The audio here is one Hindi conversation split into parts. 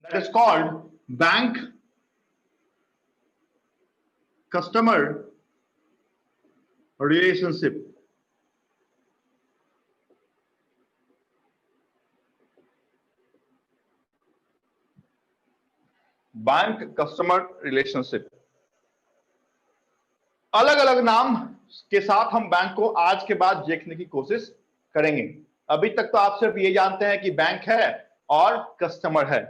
That is called bank customer relationship. Bank customer relationship, अलग अलग नाम के साथ हम बैंक को आज के बाद देखने की कोशिश करेंगे। अभी तक तो आप सिर्फ ये जानते हैं कि बैंक है और कस्टमर है,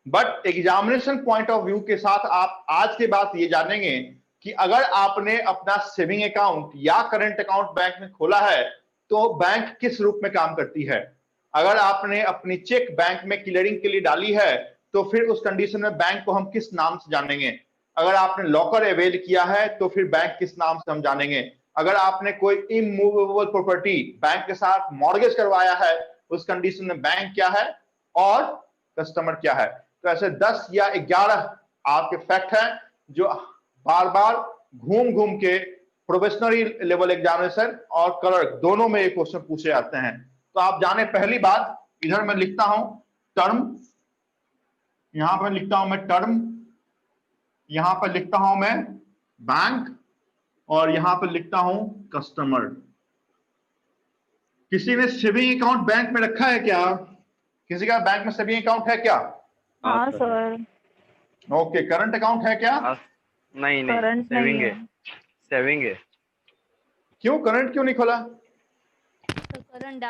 but examination point of view के साथ आप आज के बाद ये जानेंगे कि अगर आपने अपना सेविंग अकाउंट या करंट अकाउंट बैंक में खोला है तो बैंक किस रूप में काम करती है। अगर आपने अपनी चेक बैंक में क्लियरिंग के लिए डाली है तो फिर उस कंडीशन में बैंक को हम किस नाम से जानेंगे। अगर आपने लॉकर अवेल किया है तो फिर बैंक किस नाम से हम जानेंगे। अगर आपने कोई इमूवेबल प्रॉपर्टी बैंक के साथ मॉर्गेज करवाया है उस कंडीशन में बैंक क्या है और कस्टमर क्या है। तो ऐसे 10 या 11 आपके फैक्ट हैं जो बार बार घूम घूम के प्रोफेशनल लेवल एग्जामिनेशन और क्लर्क दोनों में ये क्वेश्चन पूछे जाते हैं। तो आप जाने, पहली बात इधर मैं लिखता हूं टर्म, यहां पर लिखता हूं मैं टर्म, यहां पर लिखता हूं मैं बैंक और यहां पर लिखता हूं कस्टमर। किसी ने सेविंग अकाउंट बैंक में रखा है क्या? किसी का बैंक में सेविंग अकाउंट है क्या? हाँ सर। ओके, करंट अकाउंट है क्या? नहीं नहीं, सेविंग है। सेविंग है। क्यों करंट क्यों नहीं खोला? करंट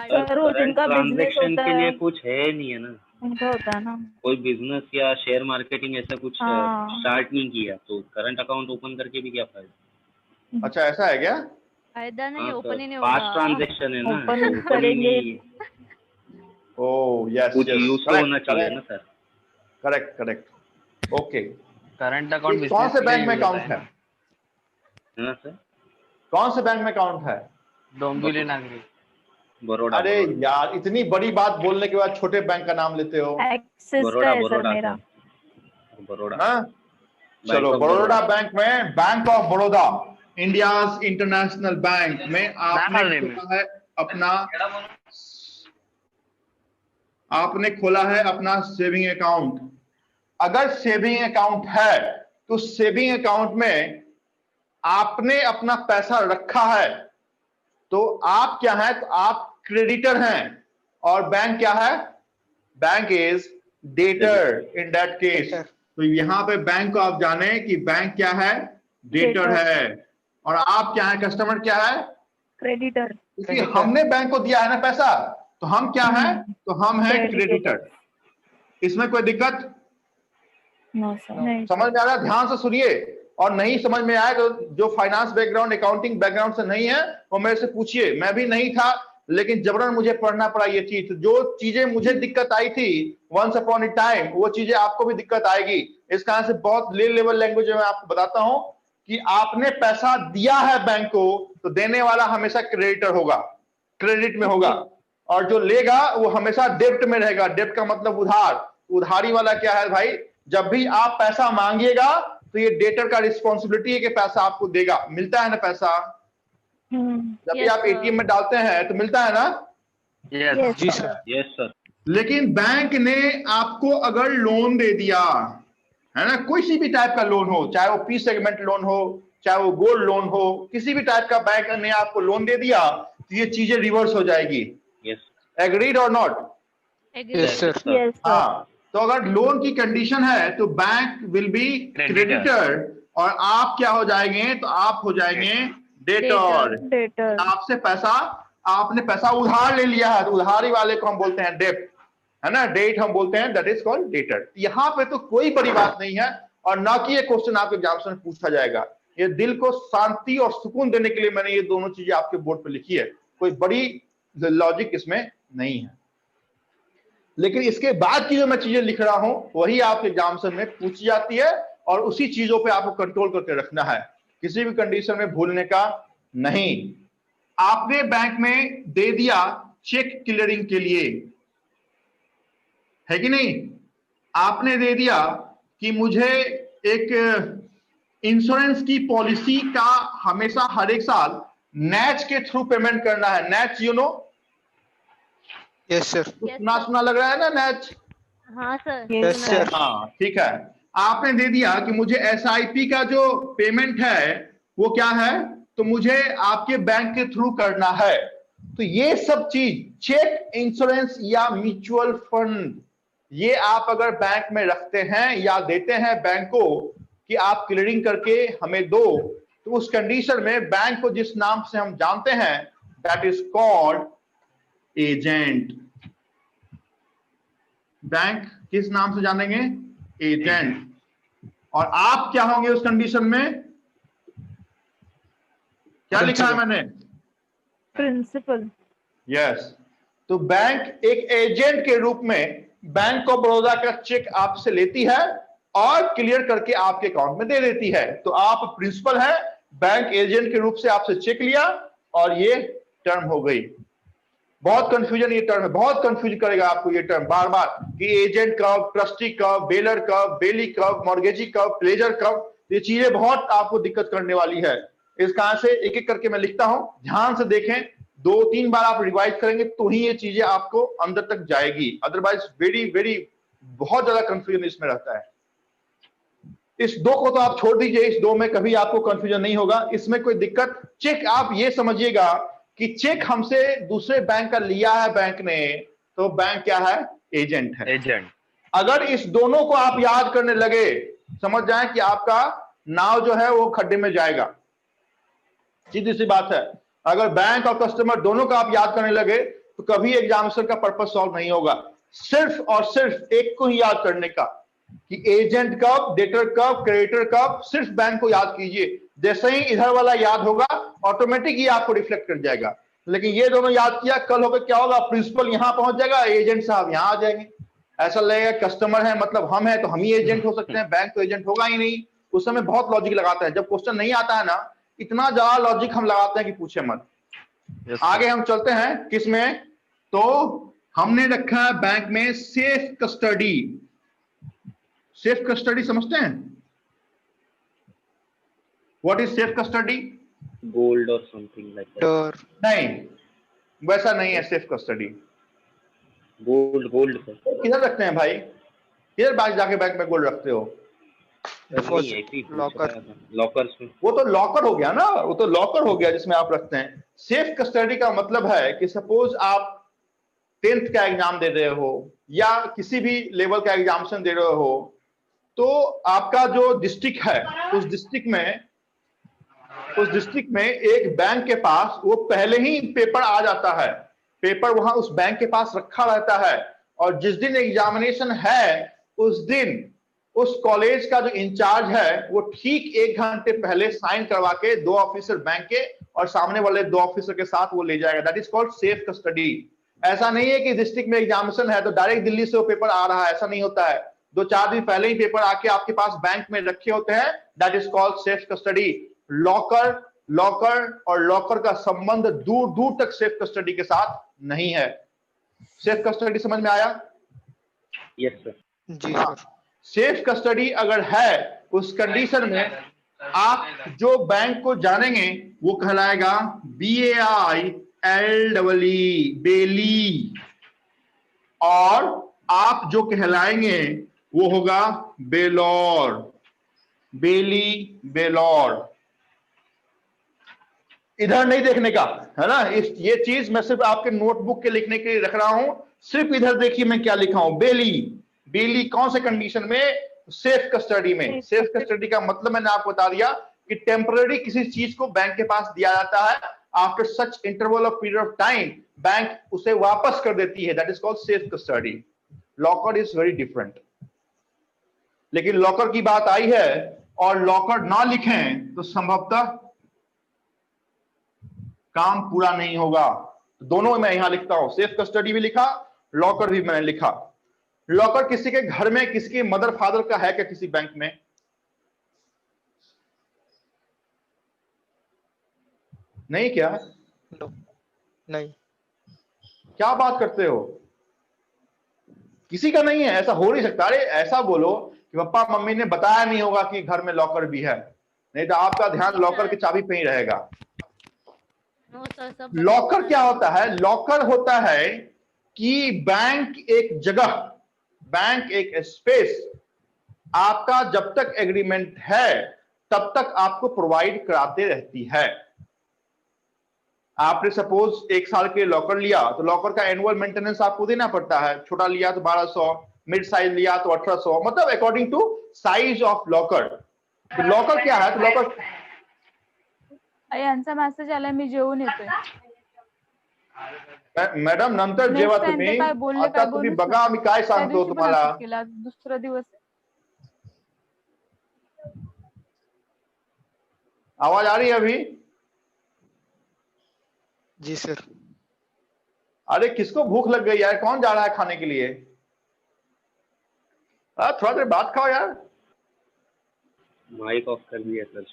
जिनका बिजनेस होता के है लिए कुछ है नहीं है ना, उनका होता है ना, कोई बिजनेस या शेयर मार्केटिंग ऐसा कुछ स्टार्ट नहीं किया तो करंट अकाउंट ओपन करके भी क्या फायदा। अच्छा ऐसा है क्या? फायदा नहीं, हाँ, ओपन ही नहीं पास्ट होगा। ट्रांजैक्शन है ना, ओपन तो open ही करेंगे। नहीं है। ओह यस कुछ यस, यूज तो होना चाहिए ना sir. Correct correct. Okay, current account कौन से बैंक में अकाउंट है ना सर? कौन से बैंक में अकाउंट है? डोंबिवली नागरिक, बरोड़ा। अरे यार इतनी बड़ी बात बोलने के बाद छोटे बैंक का नाम लेते हो। एक्सिस का बरोड़ा है सर बरोड़ा मेरा। बरोड़ा। हाँ? चलो, बड़ौदा बैंक में, bank of Baroda India's international bank में आपने खोला है अपना सेविंग अकाउंट। अगर सेविंग अकाउंट है तो सेविंग अकाउंट में आपने अपना पैसा रखा है तो आप क्या है, तो आप क्रेडिटर हैं और बैंक क्या है, bank is debtor in that case. तो यहां पे बैंक को आप जाने कि बैंक क्या है, डेटर है, और आप क्या है, कस्टमर क्या है, क्रेडिटर। क्योंकि हमने बैंक को दिया है ना पैसा, तो हम क्या है, तो हम हैं क्रेडिटर। इसमें कोई दिक्कत समझ में आ रहा है? ध्यान से सुनिए, और नहीं समझ में आए तो जो फाइनेंस बैकग्राउंड, अकाउंटिंग बैकग्राउंड से नहीं है वो मेरे से पूछिए। मैं भी नहीं था लेकिन जबरन मुझे पढ़ना पड़ा ये चीज। जो चीजें मुझे दिक्कत आई थी वंस अपॉन ए टाइम, वो चीजें आपको भी दिक्कत आएगी। इस कारण से बहुत ले लेवल लैंग्वेज में मैं आपको बताता हूं कि आपने पैसा दिया है बैंक को तो देने वाला हमेशा क्रेडिटर होगा, क्रेडिट में होगा, और जो लेगा वो हमेशा डेब्ट में रहेगा। डेब्ट का मतलब उधार। उधारी वाला क्या है भाई, जब भी आप पैसा मांगिएगा तो ये डेटर का रिस्पॉन्सिबिलिटी है कि पैसा आपको देगा। मिलता है ना पैसा? जब भी आप एटीएम में डालते हैं तो मिलता है ना? जी सर। Yes sir. लेकिन बैंक ने आपको अगर लोन दे दिया है ना, कोई भी टाइप का लोन हो, चाहे वो पी सेगमेंट लोन हो, चाहे वो गोल्ड लोन हो, किसी भी टाइप का बैंक ने आपको लोन दे दिया तो ये चीजें रिवर्स हो जाएगी। एग्रीड और नॉट? Yes sir. हाँ, तो अगर लोन की कंडीशन है तो बैंक विल बी क्रेडिटर और आप क्या हो जाएंगे, तो आप हो जाएंगे डेटर। आपसे पैसा, आपने पैसा उधार ले लिया है तो उधारी वाले को हम बोलते हैं डेट, है ना, डेट हम बोलते हैं, दैट इज कॉल्ड डेटर। यहाँ पे तो कोई बड़ी बात नहीं है, और ना कि ये क्वेश्चन आपके एग्जामिनेशन में पूछा जाएगा। ये दिल को शांति और सुकून देने के लिए मैंने ये दोनों चीजें आपके बोर्ड पे लिखी है, कोई बड़ी लॉजिक इसमें नहीं है। लेकिन इसके बाद की जो मैं चीजें लिख रहा हूं वही आपके एग्जामिनेशन में पूछी जाती है, और उसी चीजों पे आपको कंट्रोल करके रखना है, किसी भी कंडीशन में भूलने का नहीं। आपने बैंक में दे दिया चेक क्लियरिंग के लिए, है कि नहीं? आपने दे दिया कि मुझे एक इंश्योरेंस की पॉलिसी का हमेशा हर एक साल नैच के थ्रू पेमेंट करना है। नैच यू नो? Yes sir. सुना सुना लग रहा है ना नैच? हाँ सर। Yes, सुना है। sir. हाँ ठीक है, आपने दे दिया कि मुझे एसआईपी का जो पेमेंट है वो क्या है, तो मुझे आपके बैंक के थ्रू करना है। तो ये सब चीज, चेक, इंश्योरेंस या म्यूचुअल फंड, ये आप अगर बैंक में रखते हैं या देते हैं बैंक को कि आप क्लियरिंग करके हमें दो, तो उस कंडीशन में बैंक को जिस नाम से हम जानते हैं, that is called agent. Bank किस नाम से जानेंगे? एजेंट। और आप क्या होंगे उस कंडीशन में? क्या लिखा है मैंने? प्रिंसिपल। यस। तो बैंक एक एजेंट के रूप में बैंक ऑफ बड़ौदा का चेक आपसे लेती है और क्लियर करके आपके अकाउंट में दे देती है। तो आप प्रिंसिपल हैं, बैंक एजेंट के रूप से आपसे चेक लिया और ये टर्म हो गई। बहुत कंफ्यूजन ये टर्म है, बहुत कंफ्यूज करेगा आपको ये टर्म बार बार कि एजेंट कब, ट्रस्टी कब, बेलर कब, बेली कब, मॉर्गेजी कब, प्लेजर कब, ये चीजें बहुत आपको दिक्कत करने वाली है। इस कारण से एक एक करके मैं लिखता हूं, ध्यान से देखें, 2-3 बार आप रिवाइज करेंगे तो ही ये चीजें आपको अंदर तक जाएगी, अदरवाइज वेरी वेरी बहुत ज्यादा कंफ्यूजन इसमें रहता है। इस 2 को तो आप छोड़ दीजिए, इस 2 में कभी आपको कंफ्यूजन नहीं होगा, इसमें कोई दिक्कत। चेक आप ये समझिएगा कि चेक हमसे दूसरे बैंक का लिया है बैंक ने, तो बैंक क्या है? एजेंट है। एजेंट। अगर इस दोनों को आप याद करने लगे, समझ जाए कि आपका नाव जो है वो खड्डे में जाएगा। सीधी सी बात है, अगर बैंक और कस्टमर दोनों का आप याद करने लगे तो कभी एग्जामिनेशन का पर्पस सॉल्व नहीं होगा। सिर्फ और सिर्फ एक को ही याद करने का कि एजेंट कब, डेटर कब, क्रेडिटर कब, सिर्फ बैंक को याद कीजिए। जैसे ही इधर वाला याद होगा ऑटोमेटिक ये आपको रिफ्लेक्ट कर जाएगा। लेकिन ये दोनों याद किया, कल होकर क्या होगा? प्रिंसिपल यहां पहुंच जाएगा, एजेंट साहब यहां आ जाएंगे। ऐसा लगेगा कस्टमर है मतलब हम हैं तो हम ही एजेंट हो सकते हैं, बैंक तो एजेंट होगा ही नहीं। उस समय बहुत लॉजिक लगाता है, जब क्वेश्चन नहीं आता है ना, इतना ज्यादा लॉजिक हम लगाते हैं कि पूछे मत। आगे हम चलते हैं किसमें, तो हमने रखा है बैंक में सेफ कस्टडी। सेफ कस्टडी समझते हैं? What is safe custody? Gold और समथिंग लाइक दैट। Door. नहीं, वैसा नहीं है सेफ कस्टडी। गोल्ड किधर रखते हैं भाई? किधर बैंक जाके बैंक में गोल्ड रखते हो? लॉकर. लॉकर्स में। वो तो लॉकर हो गया ना, वो तो लॉकर हो गया जिसमें आप रखते हैं। सेफ कस्टडी का मतलब है कि सपोज आप 10th का एग्जाम दे रहे हो या किसी भी लेवल का एग्जामिनेशन दे रहे हो, तो आपका जो डिस्ट्रिक्ट है उस डिस्ट्रिक्ट में एक बैंक के पास वो पहले ही पेपर आ जाता है, पेपर वहां उस बैंक के पास रखा रहता है, और जिस दिन एग्जामिनेशन है उस दिन उस कॉलेज का जो इंचार्ज है वो ठीक 1 घंटे पहले साइन करवा के 2 ऑफिसर बैंक के और सामने वाले 2 ऑफिसर के साथ वो ले जाएगा। That is called safe custody. ऐसा नहीं है कि डिस्ट्रिक्ट में एग्जामिनेशन है तो डायरेक्ट दिल्ली से वो पेपर आ रहा है, ऐसा नहीं होता है। 2-4 दिन पहले ही पेपर आके आपके पास बैंक में रखे होते हैं, that is called safe custody. Locker और लॉकर का संबंध दूर दूर तक सेफ कस्टडी के साथ नहीं है। सेफ कस्टडी समझ में आया? Yes sir. जी सर. सेफ कस्टडी अगर है उस कंडीशन में आप जो बैंक को जानेंगे वो कहलाएगा BAILEE, बेली, और आप जो कहलाएंगे वो होगा बेलौर, बेली, बेलौर। इधर नहीं देखने का है ना, ये चीज मैं सिर्फ आपके नोटबुक के लिखने के लिए रख रहा हूं। सिर्फ इधर देखिए मैं क्या लिखा हूं, बेली। बेली कौन से कंडीशन में? सेफ कस्टडी में। सेफ कस्टडी का मतलब मैंने आपको बता दिया कि टेम्पररी किसी चीज को बैंक के पास दिया जाता है, after such interval of period of time bank उसे वापस कर देती है, that is called safe custody. Locker is very different. लेकिन लॉकर की बात आई है और लॉकर ना लिखें तो संभवतः काम पूरा नहीं होगा। दोनों मैं यहां लिखता हूं, सेफ कस्टडी भी लिखा, लॉकर भी मैंने लिखा। लॉकर किसी के घर में, किसी के मदर फादर का है क्या किसी बैंक में? नहीं क्या? No. नहीं. क्या बात करते हो? किसी का नहीं है? ऐसा हो नहीं सकता। अरे ऐसा बोलो कि पापा मम्मी ने बताया नहीं होगा कि घर में लॉकर भी है, नहीं तो आपका ध्यान लॉकर की चाबी पे ही रहेगा। लॉकर क्या होता है? लॉकर होता है कि बैंक एक जगह बैंक एक स्पेस आपका जब तक एग्रीमेंट है तब तक आपको प्रोवाइड कराते रहती है। आपने सपोज 1 साल के लॉकर लिया तो लॉकर का एनुअल मेंटेनेंस आपको देना पड़ता है। छोटा लिया तो 1200, मिड साइज लिया तो 1800, मतलब according to size of locker. तो लॉकर क्या है? तो लॉकर यांचा मेसेज आलाय, मी जेवून येतोय। मॅडम नंतर जेव्हा तुम्ही आता तुम्ही बघा मी काय सांगतो तुम्हाला। दुसरा दिवस आवाज आ रही है अभी? जी सर। अरे किसको भूख लग गई यार? कौन जा रहा है खाने के लिए? थोड़ा देर बात खाओ यार। माइक ऑफ कर दिया सर।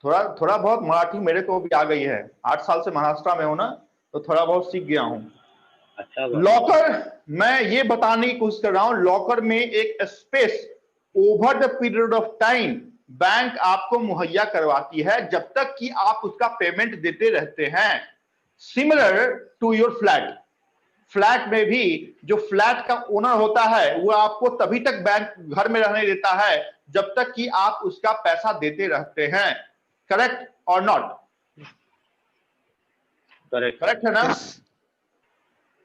थोड़ा बहुत मराठी मेरे को भी आ गई है। 8 साल से महाराष्ट्र में हूं ना, तो थोड़ा बहुत सीख गया हूं। अच्छा लॉकर, मैं ये बताने की कोशिश कर रहा हूं, लॉकर में एक space over the period of time bank आपको मुहैया करवाती है जब तक कि आप उसका पेमेंट देते रहते हैं। Similar to your flat. Flat में भी जो फ्लैट का ओनर होता है वो आपको तभी तक बैंक घर में रहने देता है जब तक कि आप उसका पैसा देते रहते हैं। करेक्ट और नॉट? करेक्ट है ना?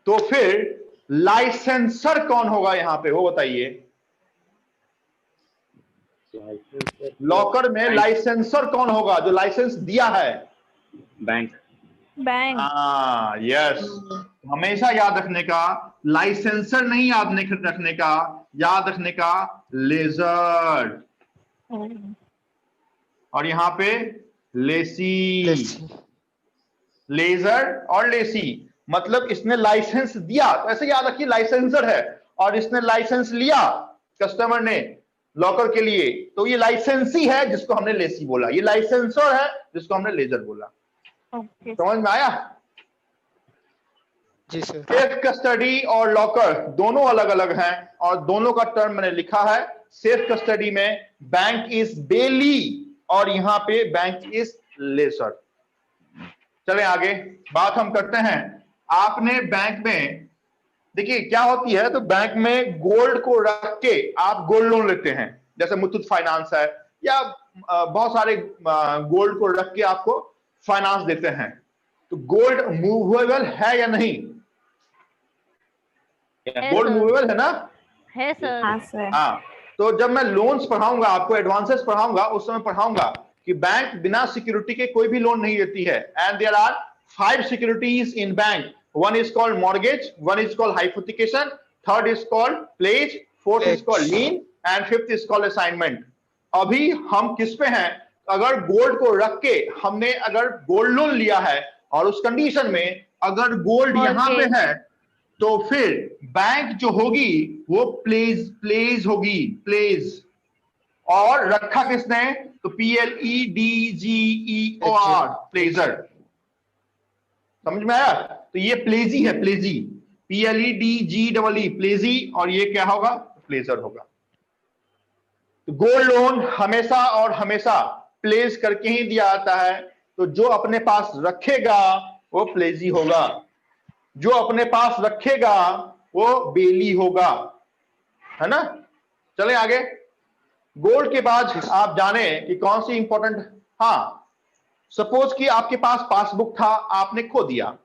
तो फिर लाइसेंसर कौन होगा यहां पे, वो बताइए। लॉकर में लाइसेंसर कौन होगा? जो लाइसेंस दिया है। बैंक। बैंक। हाँ यस, हमेशा याद रखने का लाइसेंसर नहीं याद रखने का, याद रखने का लेजर। और यहां पे लेसी। लेजर और लेसी मतलब इसने लाइसेंस दिया, तो ऐसे याद रखिए लाइसेंसर है और इसने लाइसेंस लिया कस्टमर ने लॉकर के लिए, तो ये लाइसेंसी है जिसको हमने लेसी बोला, ये लाइसेंसर है जिसको हमने लेजर बोला। समझ में आया? जी सर। सेफ कस्टडी और लॉकर दोनों अलग अलग हैं और दोनों का टर्म मैंने लिखा है। सेफ कस्टडी में बैंक इज बेली और यहां पे बैंक इज लेसर। चलें आगे बात हम करते हैं। आपने बैंक में देखिए क्या होती है, तो बैंक में गोल्ड को रख के आप गोल्ड लोन लेते हैं, जैसे मुथूट फाइनेंस है या बहुत सारे गोल्ड को रख के आपको फाइनेंस देते हैं। तो गोल्ड मूवेबल है या नहीं? गोल्ड मूवेबल है ना? है सर। हाँ, तो जब मैं लोन्स पढ़ाऊंगा आपको, एडवांसेस पढ़ाऊंगा, उस समय पढ़ाऊंगा कि बैंक बिना सिक्योरिटी के कोई भी लोन नहीं देती है। And there are 5 securities in bank. One is called mortgage, one is called hypothecation, third is called pledge, fourth is called lien and fifth is called assignment। अभी हम किस पे हैं? अगर गोल्ड को रख के हमने अगर गोल्ड लोन लिया है और उस कंडीशन में अगर गोल्ड यहां पे है तो फिर बैंक जो होगी वो प्लेज होगी, प्लेज। और रखा किसने? तो PLEDGEOR, प्लेजर। समझ में आया? तो ये प्लेजी है, प्लेजी, PLEDGEE, प्लेजी। और ये क्या होगा? प्लेजर होगा। तो गोल्ड लोन हमेशा और हमेशा प्लेज करके ही दिया जाता है। तो जो अपने पास रखेगा वो प्लेजी होगा, जो अपने पास रखेगा वो बेली होगा, है ना? चले आगे। गोल्ड के बाद आप जाने कि कौन सी इंपॉर्टेंट। हाँ, सपोज कि आपके पास पासबुक था, आपने खो दिया।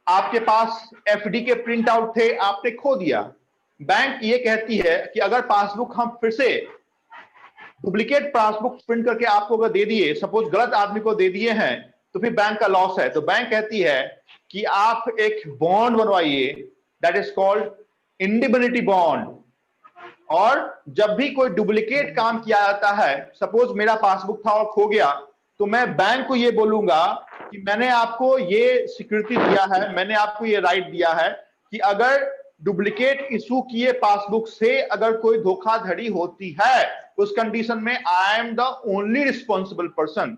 आपके पास एफडी के प्रिंट आउट थे, आपने खो दिया। बैंक ये कहती है कि अगर पासबुक हम फिर से डुप्लीकेट पासबुक प्रिंट करके आपको अगर दे दिए, सपोज गलत आदमी को दे दिए हैं, तो फिर बैंक का लॉस है। तो बैंक कहती है कि आप एक बॉन्ड बनवाइए, दैट इज कॉल्ड इंडिमनिटी बॉन्ड। और जब भी कोई डुप्लीकेट काम किया जाता है, सपोज मेरा पासबुक था और खो गया, तो मैं बैंक को ये बोलूंगा कि मैंने आपको ये सिक्योरिटी दिया है, मैंने आपको ये राइट दिया है कि अगर डुप्लीकेट इशू किए पासबुक से अगर कोई धोखाधड़ी होती है, उस कंडीशन में I am the only responsible person.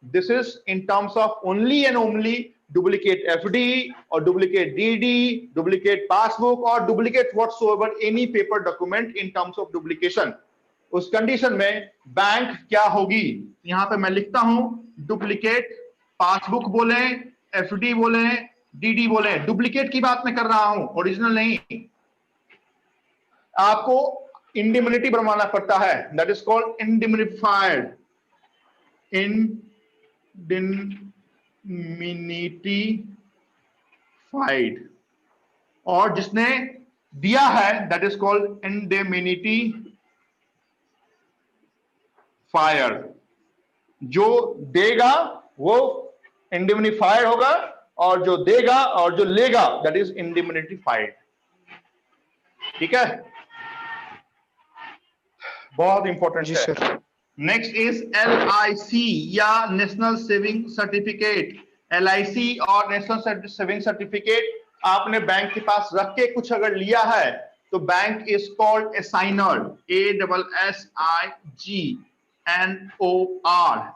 This is in terms of only and only duplicate FD और डुप्लीकेट डीडी, डुप्लीकेट पासबुक और duplicate whatsoever any paper document in terms of duplication. उस कंडीशन में बैंक क्या होगी? यहां पे मैं लिखता हूं, डुप्लीकेट पासबुक बोले, एफडी बोले, डीडी बोले। डुप्लीकेट की बात मैं कर रहा हूं, ओरिजिनल नहीं। आपको इंडिमिनिटी बनवाना पड़ता है, दैट इज कॉल्ड इंडिमिनिफाइड, इंडिमिनिटीफाइड। और जिसने दिया है that is called indemnity fire. जो देगा वो इंडिमिनिफाइड होगा और जो देगा और जो लेगा दैट इज इंडिमिनिटीफाइड। ठीक है, बहुत इंपॉर्टेंट जी है। सर। नेक्स्ट इज LIC या नेशनल सेविंग सर्टिफिकेट। LIC और नेशनल सेविंग सर्टिफिकेट आपने बैंक के पास रख के कुछ अगर लिया है तो बैंक इज कॉल्ड असाइनर, ASSIGNOR,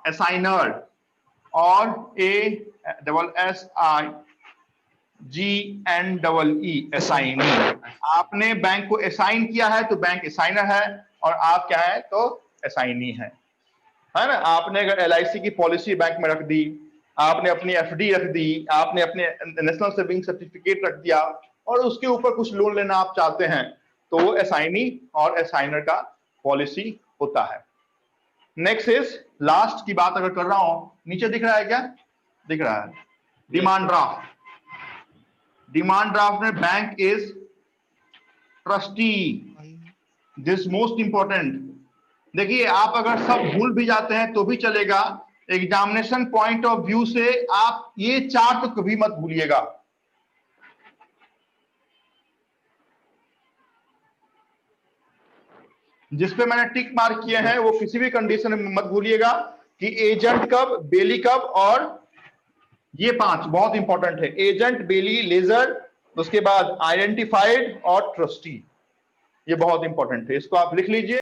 असाइनर, और ASSIGNEE, असाइनी। आपने बैंक को असाइन किया है तो बैंक असाइनर है और आप क्या है तो असाइनी है ना। आपने अगर LIC की पॉलिसी बैंक में रख दी, आपने अपनी FD रख दी, आपने अपने नेशनल सेविंग सर्टिफिकेट रख दिया और उसके ऊपर कुछ लोन लेना आप चाहते हैं तो वो असाइनी और असाइनर का पॉलिसी होता है। नेक्स्ट इज, लास्ट की बात अगर कर रहा हूं, नीचे दिख रहा है क्या? दिख रहा है, डिमांड ड्राफ्ट। डिमांड ड्राफ्ट में bank is trustee, this most important. देखिए, आप अगर सब भूल भी जाते हैं तो भी चलेगा, एग्जामिनेशन पॉइंट ऑफ व्यू से आप ये चार तो कभी मत भूलिएगा। जिसपे मैंने टिक मार्क किए हैं वो किसी भी कंडीशन में मत भूलिएगा कि एजेंट कब, बेली कब, और ये 5 बहुत इंपॉर्टेंट है, एजेंट, बेली, लेजर, उसके बाद आइडेंटिफाइड और ट्रस्टी। ये बहुत इंपॉर्टेंट है, इसको आप लिख लीजिए।